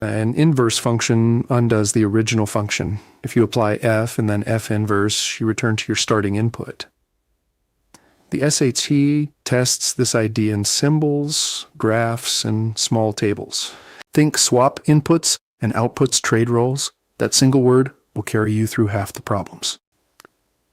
An inverse function undoes the original function. If you apply f and then f inverse, you return to your starting input. The SAT tests this idea in symbols, graphs, and small tables. Think swap inputs and outputs trade roles. That single word will carry you through half the problems.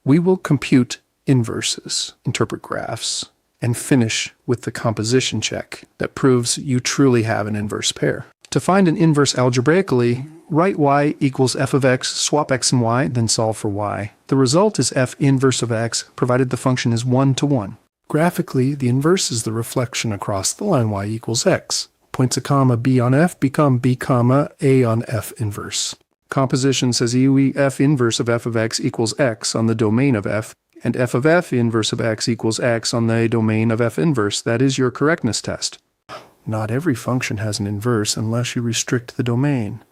We will compute inverses, interpret graphs, and finish with the composition check that proves you truly have an inverse pair. To find an inverse algebraically, write y equals f of x, swap x and y, then solve for y. The result is f inverse of x, provided the function is 1 to 1. Graphically, the inverse is the reflection across the line y equals x. Points a comma b on f become b comma a on f inverse. Composition says f inverse of f of x equals x on the domain of f, and f of f inverse of x equals x on the domain of f inverse. That is your correctness test. Not every function has an inverse unless you restrict the domain.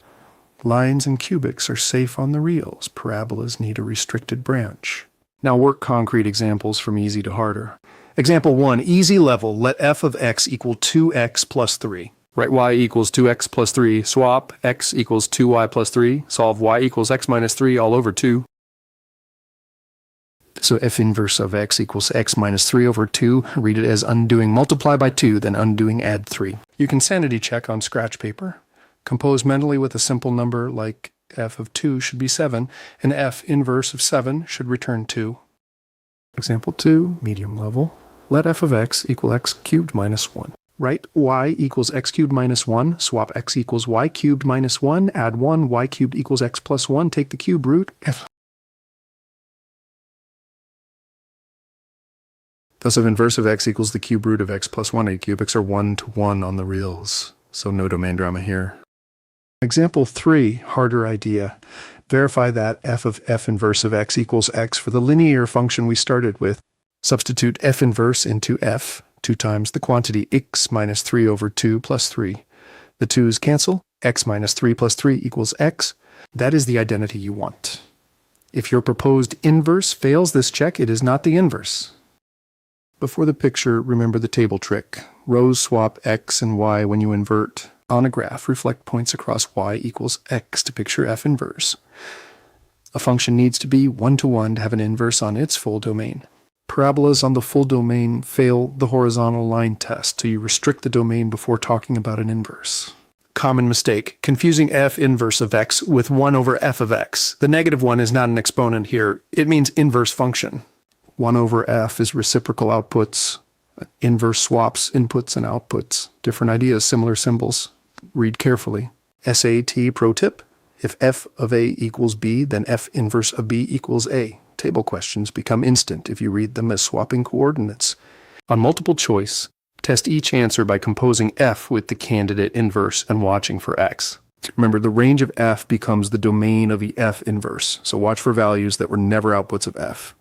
Lines and cubics are safe on the reals. Parabolas need a restricted branch. Now work concrete examples from easy to harder. Example 1, easy level, let f of x equal 2x plus 3. Write y equals 2x plus 3, swap x equals 2y plus 3, solve y equals x minus 3 all over 2. So f inverse of x equals x minus 3 over 2. Read it as undoing multiply by 2, then undoing add 3. You can sanity check on scratch paper. Compose mentally with a simple number like f of 2 should be 7, and f inverse of 7 should return 2. Example 2, medium level. Let f of x equal x cubed minus 1. Write y equals x cubed minus 1, swap x equals y cubed minus 1, add 1, y cubed equals x plus 1, take the cube root, f. Thus, if inverse of x equals the cube root of x plus 1, a cubics are 1 to 1 on the reals, so no domain drama here. Example 3, harder idea. Verify that f of f inverse of x equals x for the linear function we started with. Substitute f inverse into f, 2 times the quantity x minus 3 over 2 plus 3. The 2's cancel, x minus 3 plus 3 equals x. That is the identity you want. If your proposed inverse fails this check, it is not the inverse. Before the picture, remember the table trick. Rows swap x and y when you invert. On a graph, reflect points across y equals x to picture f inverse. A function needs to be 1 to 1 to have an inverse on its full domain. Parabolas on the full domain fail the horizontal line test, so you restrict the domain before talking about an inverse. Common mistake, confusing f inverse of x with 1 over f of x. The negative one is not an exponent here. It means inverse function. 1 over f is reciprocal outputs, inverse swaps, inputs and outputs. Different ideas, similar symbols. Read carefully. SAT pro tip, if f of a equals b, then f inverse of b equals a. Table questions become instant if you read them as swapping coordinates. On multiple choice, test each answer by composing f with the candidate inverse and watching for x. Remember, the range of f becomes the domain of the f inverse, so watch for values that were never outputs of f.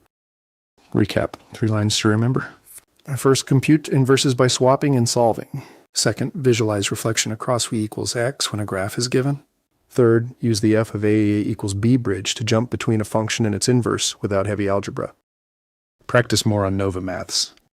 Recap, 3 lines to remember. First, compute inverses by swapping and solving. Second, visualize reflection across v equals x when a graph is given. Third, use the f of a equals b bridge to jump between a function and its inverse without heavy algebra. Practice more on NovaMaths.